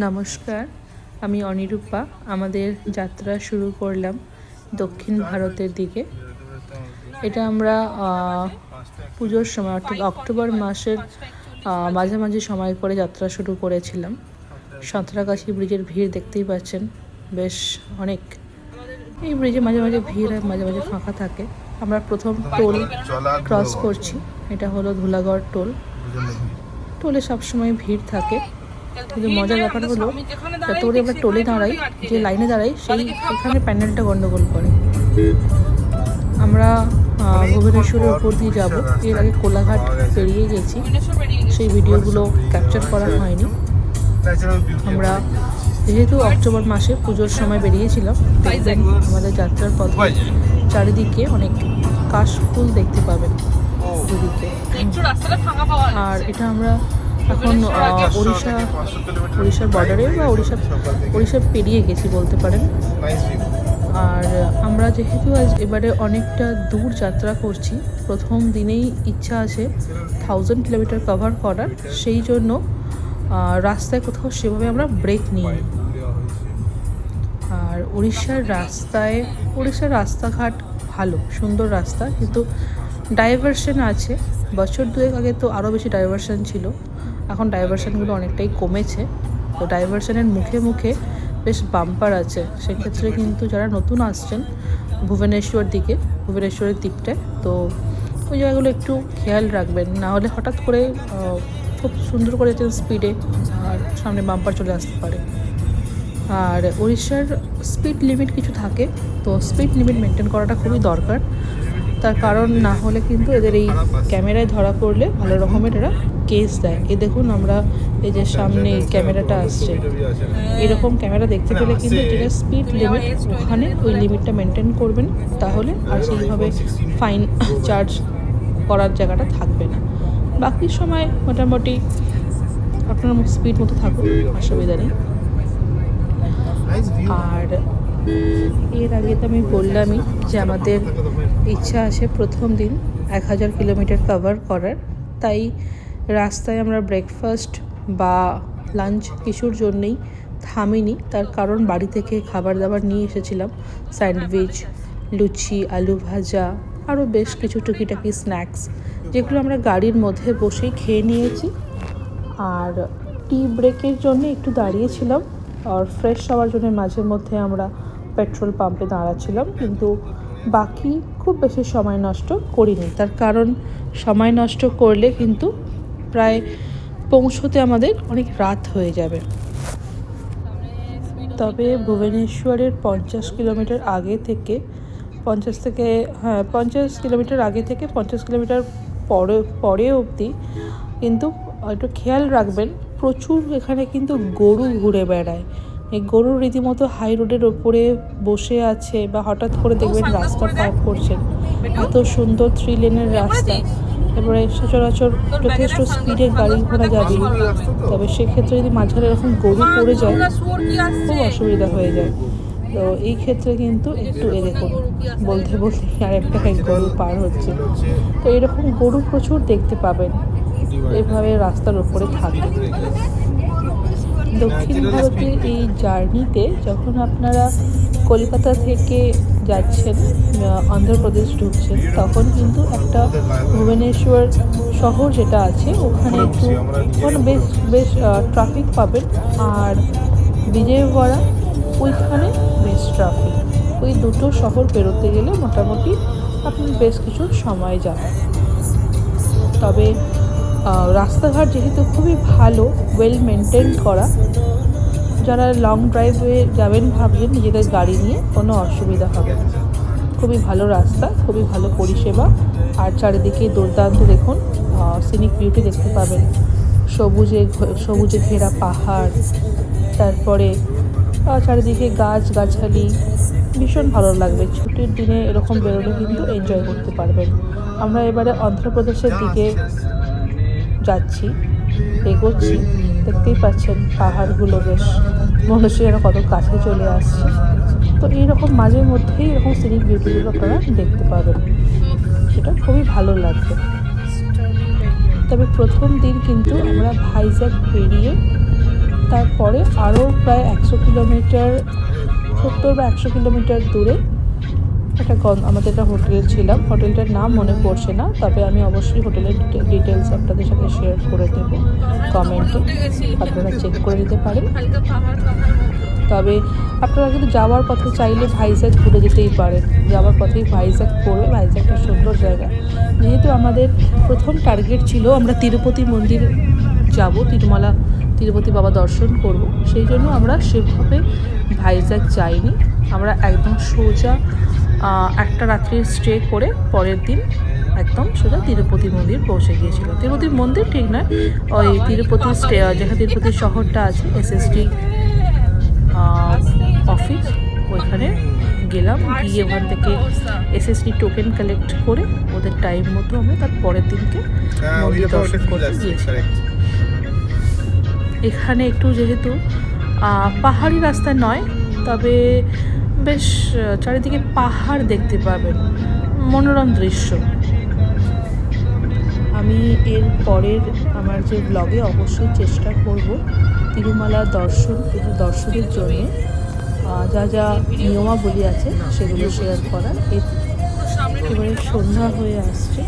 নমস্কার, আমি অনিরূপা। আমাদের যাত্রা শুরু করলাম দক্ষিণ ভারতের দিকে। এটা আমরা পুজোর সময় অর্থাৎ অক্টোবর মাসের মাঝামাঝি সময় করে যাত্রা শুরু করেছিলাম। সাঁতরাগাছি ব্রিজের ভিড় দেখতেই পাচ্ছেন, বেশ অনেক। এই ব্রিজে মাঝে মাঝে ভিড় হয়, মাঝে মাঝে ফাঁকা থাকে। আমরা প্রথম টোল ক্রস করছি, এটা হলো ধুলাগড় টোল। টোলে সবসময় ভিড় থাকে, কিন্তু মজার ব্যাপার হলো যতগুলো আমরা টোলে দাঁড়াই, যে লাইনে দাঁড়াই, সেই এখানে প্যান্ডেলটা গন্ডগোল করে। আমরা ভুবনেশ্বরের উপর দিয়ে যাব। এর আগে কোলাঘাট পেরিয়ে গেছি, সেই ভিডিওগুলো ক্যাপচার করা হয়নি। আমরা যেহেতু অক্টোবর মাসে পুজোর সময় বেরিয়েছিলাম, দেখবেন আমাদের যাত্রার পথে চারিদিকে অনেক কাশফুল দেখতে পাবেন দুদিকে। আর এটা আমরা এখন উড়িষ্যার বর্ডারে বা উড়িষ্যা পেরিয়ে গেছি বলতে পারেন। আর আমরা যেহেতু আজ এবারে অনেকটা দূর যাত্রা করছি, প্রথম দিনেই ইচ্ছা আছে 1000 কিলোমিটার কভার করার, সেই জন্য রাস্তায় কোথাও সেভাবে আমরা ব্রেক নিই। আর উড়িষ্যার রাস্তাঘাট ভালো, সুন্দর রাস্তা, কিন্তু ডাইভারশন আছে। বছর দুয়েক আগে তো আরও বেশি ডাইভারশন ছিল, এখন ডাইভারশনগুলো অনেকটাই কমেছে। তো ডাইভারশনের মুখে মুখে বেশ বাম্পার আছে। সেক্ষেত্রে কিন্তু যারা নতুন আসছেন ভুবনেশ্বরের দ্বীপটায়, তো ওই জায়গাগুলো একটু খেয়াল রাখবেন, না হলে হঠাৎ করে খুব সুন্দর করে স্পিডে আর সামনে বাম্পার চলে আসতে পারে। আর উড়িষ্যার স্পিড লিমিট কিছু থাকে, তো স্পিড লিমিট মেনটেন করাটা খুবই দরকার। তার কারণ না হলে কিন্তু এদের এই ক্যামেরায় ধরা পড়লে ভালো রকমের এরা কেস দেয়। দেখুন, আমরা এই যে সামনে ক্যামেরাটা আসছে, এরকম ক্যামেরা দেখতে পেলে কিন্তু যেটা স্পিড লিমিট, ওখানে ওই লিমিটটা মেনটেন করবেন, তাহলে আর সেইভাবে ফাইন চার্জ করার জায়গাটা থাকবে না। বাকি সময় মোটামুটি আপনার স্পিড মতো থাকুন, অসুবিধা নেই। আর এর আগে তো আমি বললামই যে আমাদের ইচ্ছা আছে প্রথম দিন 1000 কিলোমিটার কভার করার, তাই রাস্তায় আমরা ব্রেকফাস্ট বা লাঞ্চ কিছুর জন্যেই থামিনি। তার কারণ বাড়ি থেকে খাবার দাবার নিয়ে এসেছিলাম, স্যান্ডউইচ, লুচি, আলু ভাজা, আরও বেশ কিছু টুকিটাকি স্ন্যাক্স, যেগুলো আমরা গাড়ির মধ্যে বসেই খেয়ে নিয়েছি। আর টি ব্রেকের জন্য একটু দাঁড়িয়েছিলাম, আর ফ্রেশ হওয়ার জন্য মাঝে মধ্যে আমরা পেট্রোল পাম্পে দাঁড়াচ্ছিলাম, কিন্তু বাকি খুব বেশি সময় নষ্ট করিনি। তার কারণ সময় নষ্ট করলে কিন্তু প্রায় পৌঁছতে আমাদের অনেক রাত হয়ে যাবে। তবে ভুবনেশ্বরের 50 কিলোমিটার আগে থেকে 50 কিলোমিটার আগে থেকে 50 কিলোমিটার পরে অবধি কিন্তু একটু খেয়াল রাখবেন, প্রচুর এখানে কিন্তু গরু ঘুরে বেড়ায়। এই গরুর রীতিমতো হাই রোডের ওপরে বসে আছে, বা হঠাৎ করে দেখবেন রাস্তা পার করছেন। এত সুন্দর 3 লেনের রাস্তা, এবারে সচরাচর যথেষ্ট স্পিডে গাড়ি ঘোড়া যাবে, তবে সেক্ষেত্রে যদি মাঝখানে এরকম গরু পড়ে যায় খুব অসুবিধা হয়ে যায়। তো এই ক্ষেত্রে কিন্তু একটু দেখুন, বলতে বলতে আর একটা গরু পার হচ্ছে। তো এরকম গরু প্রচুর দেখতে পাবেন, এভাবে রাস্তার ওপরে থাকে। দক্ষিণ ভারতের এই জার্নিতে যখন আপনারা কলকাতা থেকে যাচ্ছেন, অন্ধ্রপ্রদেশ ঢুকছেন, তখন কিন্তু একটা ভুবনেশ্বর শহর যেটা আছে, ওখানে একটু বেশ ট্রাফিক পাবেন। আর বিজয়ওয়াড়া, ওইখানে বেশ ট্রাফিক। ওই দুটো শহর পেরোতে গেলে মোটামুটি আপনি বেশ কিছু সময় যাবে। তবে রাস্তাঘাট যেহেতু খুবই ভালো, ওয়েল মেনটেন করা, যারা লং ড্রাইভে যাবেন ভাবছেন নিজেদের গাড়ি নিয়ে, কোনো অসুবিধা হবে না। খুবই ভালো রাস্তা, খুবই ভালো পরিষেবা। আর চারিদিকে দুর্দান্ত দেখুন সিনিক বিউটি দেখতে পাবেন, সবুজে ঘেরা পাহাড়, তারপরে চারিদিকে গাছগাছালি, ভীষণ ভালো লাগবে। ছুটির দিনে এরকম বেরোলে কিন্তু এনজয় করতে পারবেন। আমরা এবারে অন্ধ্রপ্রদেশের দিকে যাচ্ছি, এগোচ্ছি, দেখতেই পাচ্ছেন পাহাড়গুলো বেশ মনুষ্য যেন কত কাছে চলে আসছে। তো এইরকম মাঝে মধ্যেই এরকম সিনিক বিউটিগুলো আপনারা দেখতে পাবেন, সেটা খুবই ভালো লাগবে। তবে প্রথম দিন কিন্তু আমরা ভাইজ্যাগ পেরিয়ে তারপরে আরও প্রায় 100 কিলোমিটার, 70 বা 100 কিলোমিটার দূরে একটা আমাদের একটা হোটেলে ছিলাম। হোটেলটার নাম মনে পড়ছে না, তবে আমি অবশ্যই হোটেলের ডিটেলস আপনাদের সাথে শেয়ার করে দেবো কমেন্টে, আপনারা চেক করে দিতে পারেন। তবে আপনারা কিন্তু যাওয়ার পথে চাইলে ভাইজ্যাক ঘুরে যেতেই পারেন। যাওয়ার পথেই ভাইজ্যাক পড়বে, ভাইজ্যাক একটা সুন্দর জায়গা। যেহেতু আমাদের প্রথম টার্গেট ছিল আমরা তিরুপতি মন্দির যাব, তিরুপতি বাবা দর্শন করব, সেই জন্য আমরা সেভাবে ভাইজ্যাক যাইনি। আমরা একদম সোজা একটা রাত্রির স্টে করে পরের দিন একদম সোজা তিরুপতি মন্দির পৌঁছে গিয়েছিল। তিরুপতি মন্দির ঠিক নয়, ওই তিরুপতি যেখানে তিরুপতি শহরটা আছে SSD অফিস, ওইখানে গেলাম। গিয়ে ওখান থেকে SSD টোকেন কালেক্ট করে ওদের টাইম মতো আমরা তার পরের দিনকে মন্দির দর্শন করতে গিয়েছিলাম। এখানে একটু যেহেতু পাহাড়ি রাস্তা নয়, তবে বেশ চারিদিকে পাহাড় দেখতে পাবেন, মনোরম দৃশ্য। আমি এর পরের আমার যে ব্লগে অবশ্যই চেষ্টা করব তিরুমালা দর্শনের জন্য যা যা নিয়মাবলী আছে সেগুলো শেয়ার করার। এবারে সন্ধ্যা হয়ে আসছে,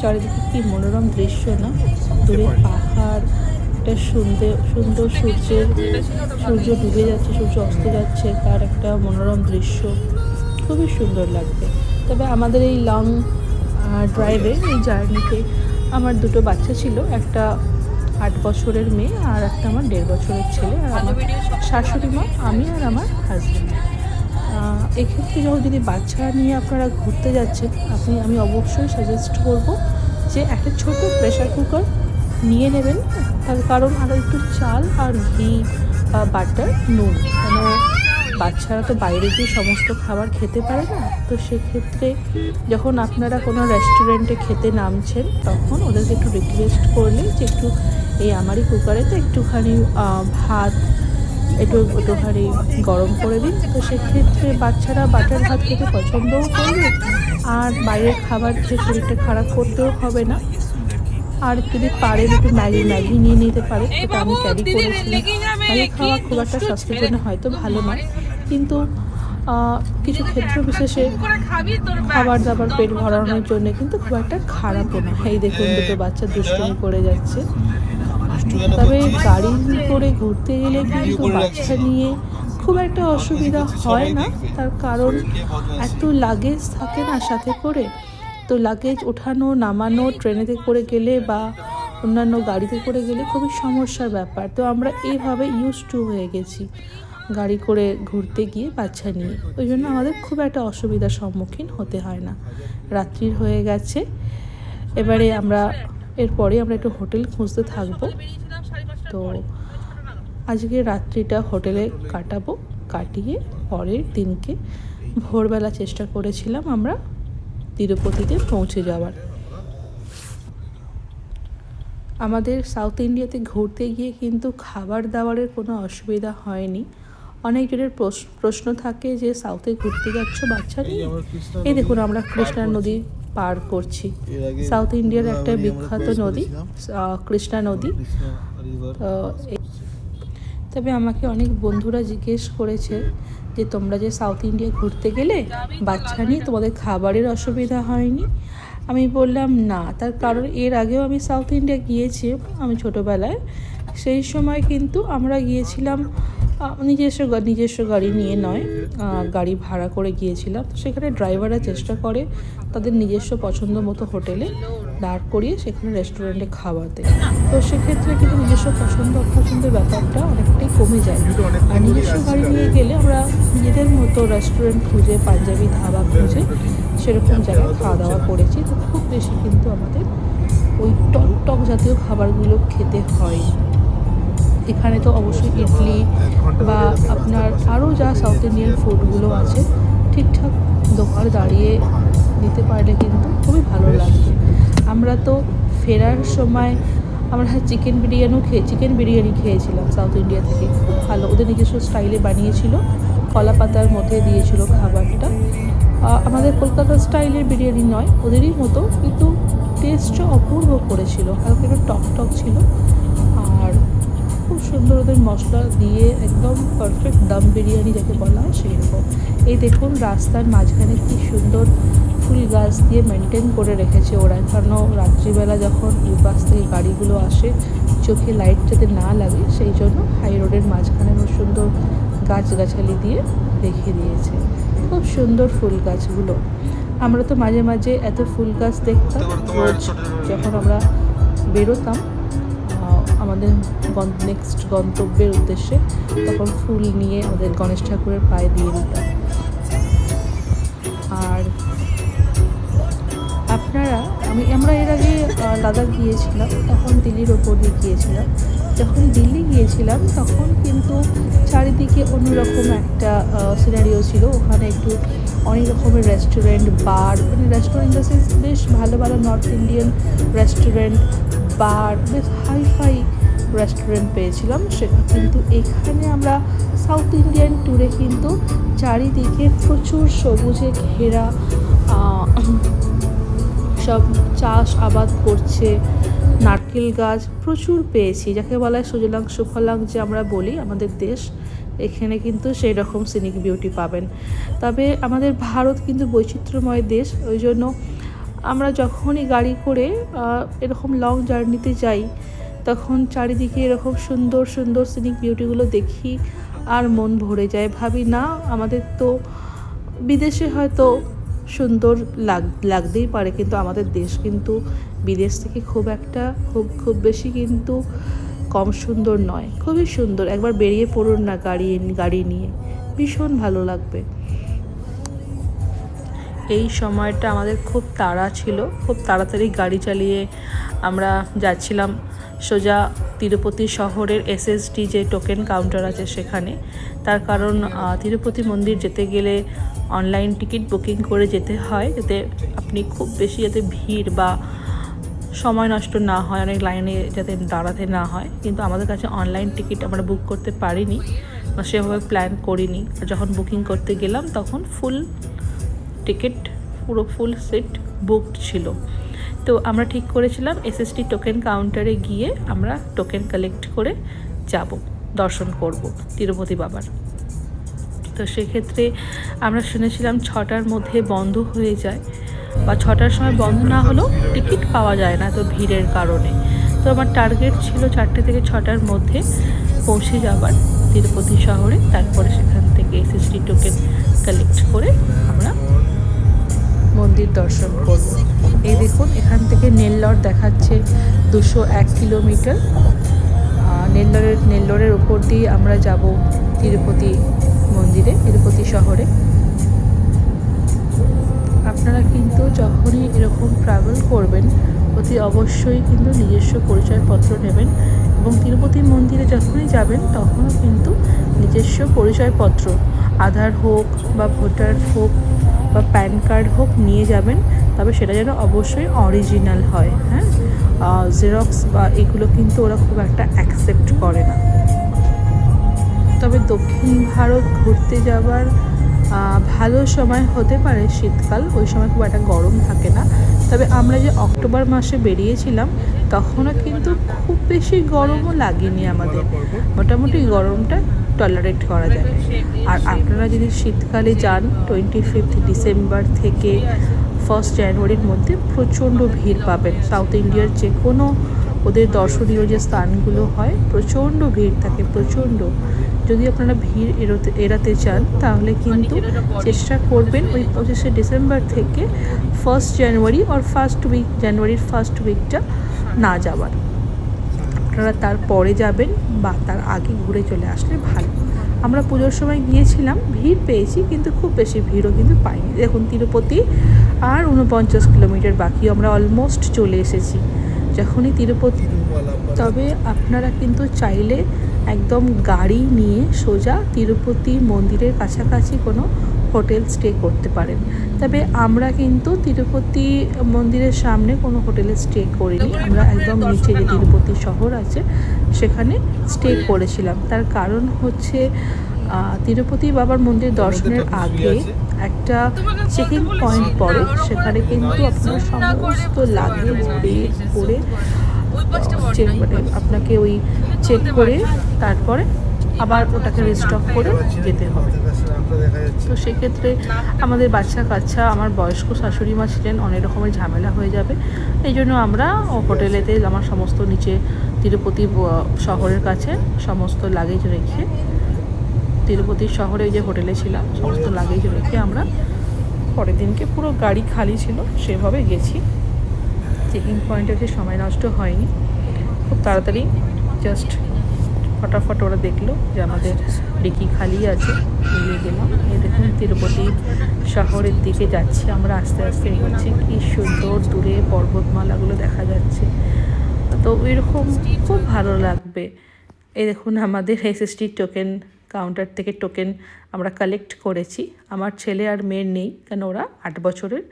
চারিদিকে কি মনোরম দৃশ্য না, দূরে পাহাড়, একটা সুন্দর সূর্য ডুবে যাচ্ছে, সূর্য অস্ত যাচ্ছে, তার একটা মনোরম দৃশ্য খুবই সুন্দর লাগবে। তবে আমাদের এই লং ড্রাইভে, এই জার্নিতে আমার দুটো বাচ্চা ছিল, একটা 8 বছরের মেয়ে আর একটা আমার 1.5 বছরের ছেলে, আর আমার শাশুড়ি মা, আমি আর আমার হাজব্যান্ড। এক্ষেত্রে যখন যদি বাচ্চা নিয়ে আপনারা ঘুরতে যাচ্ছেন, আমি অবশ্যই সাজেস্ট করব যে একটা ছোট প্রেশার কুকার নিয়ে নেবেন। তার কারণ আরও একটু চাল আর ঘি বা বাটার, নুন, কেন বাচ্চারা তো বাইরে গিয়ে সমস্ত খাবার খেতে পারে না। তো সেক্ষেত্রে যখন আপনারা কোনো রেস্টুরেন্টে খেতে নামছেন, তখন ওদেরকে একটু রিকোয়েস্ট করলে যে একটু এই আমারই কুকারেতে একটুখানি ভাত একটুখানি গরম করে দিন। তো সেক্ষেত্রে বাচ্চারা বাটার ভাত খেতে পছন্দও করবে, আর বাইরের খাবার খেয়ে শরীরটা খারাপ করতেও হবে না। আর যদি পারেন একটু ম্যাগি নিয়ে নিতে পারে, সেটা আমি ক্যারি করেছিলাম। ম্যাগি খাওয়া খুব একটা স্বাস্থ্যের জন্য হয়তো ভালো নয়, কিন্তু কিছু ক্ষেত্র বিশেষে খাবার দাবার পেট ভরানোর জন্য কিন্তু খুব একটা খারাপও না। এই দেখুন দুটো বাচ্চা দুষ্টুমি করে যাচ্ছে। তবে গাড়ি করে ঘুরতে গেলে কিন্তু বাচ্চা নিয়ে খুব একটা অসুবিধা হয় না, তার কারণ এত লাগেজ থাকে না সাথে করে। তো লাগেজ ওঠানো নামানো ট্রেনেতে করে গেলে বা অন্যান্য গাড়িতে করে গেলে খুবই সমস্যার ব্যাপার। তো আমরা এইভাবে ইউজড হয়ে গেছি গাড়ি করে ঘুরতে গিয়ে বাচ্চা নিয়ে, ওই জন্য আমাদের খুব একটা অসুবিধার সম্মুখীন হতে হয় না। রাত্রির হয়ে গেছে, এবারে এরপরে আমরা একটু হোটেল খুঁজতে থাকবো। তো আজকে রাত্রিটা হোটেলে কাটিয়ে পরের দিনকে ভোরবেলা চেষ্টা করেছিলাম আমরা তিরুপতিতে পৌঁছে যাওয়ার। আমাদের সাউথ ইন্ডিয়াতে ঘুরতে গিয়ে কিন্তু খাবার দাবারের কোনো অসুবিধা হয়নি। অনেকজনের প্রশ্ন থাকে যে সাউথে ঘুরতে যাচ্ছ বাচ্চা নিয়ে। এই দেখুন আমরা কৃষ্ণা নদী পার করছি, সাউথ ইন্ডিয়ার একটা বিখ্যাত নদী কৃষ্ণা নদী। তবে আমাকে অনেক বন্ধুরা জিজ্ঞেস করেছে যে তোমরা যে সাউথ ইন্ডিয়া ঘুরতে গেলে বাচ্চা নিয়ে তোমাদের খাবারের অসুবিধা হয়নি? আমি বললাম না, তার কারণ এর আগেও আমি সাউথ ইন্ডিয়া গিয়েছি আমি ছোটোবেলায়। সেই সময় কিন্তু আমরা গিয়েছিলাম নিজস্ব গাড়ি নিয়ে নয়, গাড়ি ভাড়া করে গিয়েছিলাম। তো সেখানে ড্রাইভাররা চেষ্টা করে তাদের নিজস্ব পছন্দ মতো হোটেলে দাঁড় করিয়ে সেখানে রেস্টুরেন্টে খাওয়াতে। তো সেক্ষেত্রে কিন্তু নিজস্ব পছন্দের ব্যাপারটা অনেকটাই কমে যায়। আর নিজস্ব গাড়ি নিয়ে গেলে আমরা নিজেদের মতো রেস্টুরেন্ট খুঁজে, পাঞ্জাবি ধাবা খুঁজে সেরকম জায়গায় খাওয়া দাওয়া করেছি। তো খুব বেশি কিন্তু আমাদের ওই টক জাতীয় খাবারগুলো খেতে হয়। এখানে তো অবশ্যই ইডলি বা আপনার আরও যা সাউথ ইন্ডিয়ান ফুডগুলো আছে ঠিকঠাক দোকানে দাঁড়িয়ে নিতে পারলে কিন্তু খুবই ভালো লাগবে। আমরা তো ফেরার সময় আমরা চিকেন বিরিয়ানি খেয়েছিলাম সাউথ ইন্ডিয়া থেকে, খুব ভালো, ওদের নিজস্ব স্টাইলে বানিয়েছিল, কলা পাতার মধ্যে দিয়েছিল খাবারটা। আমাদের কলকাতা স্টাইলের বিরিয়ানি নয়, ওদেরই মতো, কিন্তু টেস্টটা অপূর্ব করেছিল, হালকা একটু টক ছিল আর খুব সুন্দর ওদের মশলা দিয়ে একদম পারফেক্ট দম বিরিয়ানি যাকে বলা হয় সেই রকম। এই দেখুন রাস্তার মাঝখানে কি সুন্দর ফুল গাছ দিয়ে মেনটেন করে রেখেছে ওরা, কারণ রাত্রিবেলা যখন এই পাশ থেকে গাড়িগুলো আসে চোখে লাইট যাতে না লাগে সেই জন্য হাই রোডের মাঝখানে সুন্দর গাছগাছালি দিয়ে রেখে দিয়েছে। খুব সুন্দর ফুল গাছগুলো। আমরা তো মাঝে মাঝে এত ফুল গাছ দেখতাম রোজ যখন আমরা বেরোতাম আমাদের নেক্সট গন্তব্যের উদ্দেশ্যে, তখন ফুল নিয়ে আমাদের গণেশ ঠাকুরের পায়ে দিয়ে দিতাম। আর আমরা এর আগে লাদাখ গিয়েছিলাম, তখন দিল্লির ওপর দিয়ে গিয়েছিলাম। যখন দিল্লি গিয়েছিলাম তখন কিন্তু চারিদিকে অন্যরকম একটা সিনারিও ছিল। ওখানে একটু অনেক রকমের রেস্টুরেন্ট, বার, মানে রেস্টুরেন্ট বেশ ভালো ভালো নর্থ ইন্ডিয়ান রেস্টুরেন্ট, বার, বেশ হাইফাই রেস্টুরেন্ট পেয়েছিলাম। কিন্তু এখানে আমরা সাউথ ইন্ডিয়ান ট্যুরে কিন্তু চারিদিকে প্রচুর সবুজে ঘেরা সব চাষ আবাদ করছে, নারকেল গাছ প্রচুর পেয়েছি, যাকে বলা হয় সুজলাং সুফলাং যে আমরা বলি আমাদের দেশ, এখানে কিন্তু সেই রকম সিনিক বিউটি পাবেন। তবে আমাদের ভারত কিন্তু বৈচিত্র্যময় দেশ, ওই জন্য আমরা যখনই গাড়ি করে এরকম লং জার্নিতে যাই তখন চারিদিকে এরকম সুন্দর সুন্দর সিনিক বিউটিগুলো দেখি আর মন ভরে যায়। ভাবি না আমাদের তো বিদেশে হয়তো সুন্দর লাগতেই পারে, কিন্তু আমাদের দেশ কিন্তু বিদেশ থেকে খুব বেশি কিন্তু কম সুন্দর নয়, খুবই সুন্দর। একবার বেরিয়ে পড়ুন না গাড়ি নিয়ে, ভীষণ ভালো লাগবে। এই সময়টা আমাদের খুব তাড়া ছিল, খুব তাড়াতাড়ি গাড়ি চালিয়ে আমরা যাচ্ছিলাম সোজা তিরুপতি শহরের SST যে টোকেন কাউন্টার আছে সেখানে। তার কারণ তিরুপতি মন্দির যেতে গেলে অনলাইন টিকিট বুকিং করে যেতে হয়, যাতে আপনি খুব বেশি যাতে ভিড় বা সময় নষ্ট না হয়, অনেক লাইনে যাতে দাঁড়াতে না হয়। কিন্তু আমাদের কাছে অনলাইন টিকিট আমরা বুক করতে পারিনি, সেভাবে প্ল্যান করিনি। আর যখন বুকিং করতে গেলাম তখন ফুল টিকিট, পুরো ফুল সিট বুকড ছিল। তো আমরা ঠিক করেছিলাম SST টোকেন কাউন্টারে গিয়ে আমরা টোকেন কালেক্ট করে যাব, দর্শন করব তিরুপতি বাবার। তো সেক্ষেত্রে আমরা শুনেছিলাম 6টার মধ্যে বন্ধ হয়ে যায়, বা 6টার সময় বন্ধ না হলেও টিকিট পাওয়া যায় না তো ভিড়ের কারণে। তো আমার টার্গেট ছিল 4টে থেকে 6টার মধ্যে পৌঁছে যাবার তিরুপতি শহরে। তারপরে সেখান থেকে SST টোকেন কালেক্ট করে আমরা মন্দির দর্শন করব। এই দেখুন এখান থেকে নেল্লর দেখাচ্ছে 201 কিলোমিটার। নেল্লরের উপর দিয়ে আমরা যাব তিরুপতি মন্দিরে, তিরুপতি শহরে। আপনারা কিন্তু যখনই এরকম ট্রাভেল করবেন অতি অবশ্যই কিন্তু নিজস্ব পরিচয়পত্র নেবেন, এবং তিরুপতি মন্দিরে যখনই যাবেন তখনও কিন্তু নিজস্ব পরিচয়পত্র, আধার হোক বা ভোটার হোক বা প্যান কার্ড হোক নিয়ে যাবেন। তবে সেটা যেন অবশ্যই অরিজিনাল হয়, হ্যাঁ, জেরক্স বা এগুলো কিন্তু ওরা খুব একটা অ্যাকসেপ্ট করে না। তবে দক্ষিণ ভারত ঘুরতে যাওয়ার ভালো সময় হতে পারে শীতকাল, ওই সময় খুব একটা গরম থাকে না। তবে আমরা যে অক্টোবর মাসে বেরিয়েছিলাম তখনও কিন্তু খুব বেশি গরমও লাগেনি আমাদের, মোটামুটি গরমটা টলারেট করা যায়। আর আপনারা যদি শীতকালে যান 25 ডিসেম্বর থেকে 1 জানুয়ারির মধ্যে প্রচণ্ড ভিড় পাবেন। সাউথ ইন্ডিয়ার যে কোনো ওদের দর্শনীয় যে স্থানগুলো হয় প্রচণ্ড ভিড় থাকে, প্রচণ্ড। যদি আপনারা ভিড় এড়াতে চান তাহলে কিন্তু চেষ্টা করবেন ওই 25 ডিসেম্বর থেকে 1 জানুয়ারি আর জানুয়ারির ফার্স্ট উইকটা না যাওয়ার। আপনারা তারপরে যাবেন বা তার আগে ঘুরে চলে আসলে ভালো। আমরা পুজোর সময় গিয়েছিলাম, ভিড় পেয়েছি কিন্তু খুব বেশি ভিড়ও কিন্তু পাইনি। দেখুন তিরুপতি আর 49 কিলোমিটার বাকি, আমরা অলমোস্ট চলে এসেছি যখনই তিরুপতি। তবে আপনারা কিন্তু চাইলে একদম গাড়ি নিয়ে সোজা তিরুপতি মন্দিরের কাছাকাছি কোনো হোটেল স্টে করতে পারেন। তবে আমরা কিন্তু তিরুপতি মন্দিরের সামনে কোনো হোটেলে স্টে করিনি, আমরা একদম নিচে যে তিরুপতি শহর আছে সেখানে স্টে করেছিলাম। তার কারণ হচ্ছে তিরুপতি বাবার মন্দির দর্শনের আগে একটা চেকিং পয়েন্ট পড়ে, সেখানে কিন্তু আপনার সমস্ত লাগেজ বের করে মানে আপনাকে ওই চেক করে তারপরে আবার ওটাকে রিস্টক করে যেতে হবে। তো সেক্ষেত্রে আমাদের বাচ্চা কাচ্চা, আমার বয়স্ক শাশুড়ি মা ছিলেন, অনেক রকমের ঝামেলা হয়ে যাবে। এই জন্য আমরা হোটেলেতে আমার সমস্ত নিচে তিরুপতি শহরের কাছে সমস্ত লাগেজ রেখে, তিরুপতি শহরে যে হোটেলে ছিলাম সমস্ত লাগেজ রেখে আমরা পরের দিনকে, পুরো গাড়ি খালি ছিল সেভাবে গেছি। চেকিং পয়েন্টে যে সময় নষ্ট হয়নি, খুব তাড়াতাড়ি জাস্ট ফটাফট ওরা দেখলো যে আমাদের ডিকি খালি আছে, নিয়ে গেলাম। এই দেখুন তিরুপতি শহরের দিকে যাচ্ছি আমরা, আস্তে আস্তে এগোচ্ছি। কি সুন্দর দূরে পর্বতমালাগুলো দেখা যাচ্ছে, তো এরকম খুব ভালো লাগবে। এই দেখুন আমাদের এসএসটি টোকেন কাউন্টার থেকে টোকেন আমরা কালেক্ট করেছি। আমার ছেলে আর মেয়ের নেই, কেন ওরা 8 বছরের,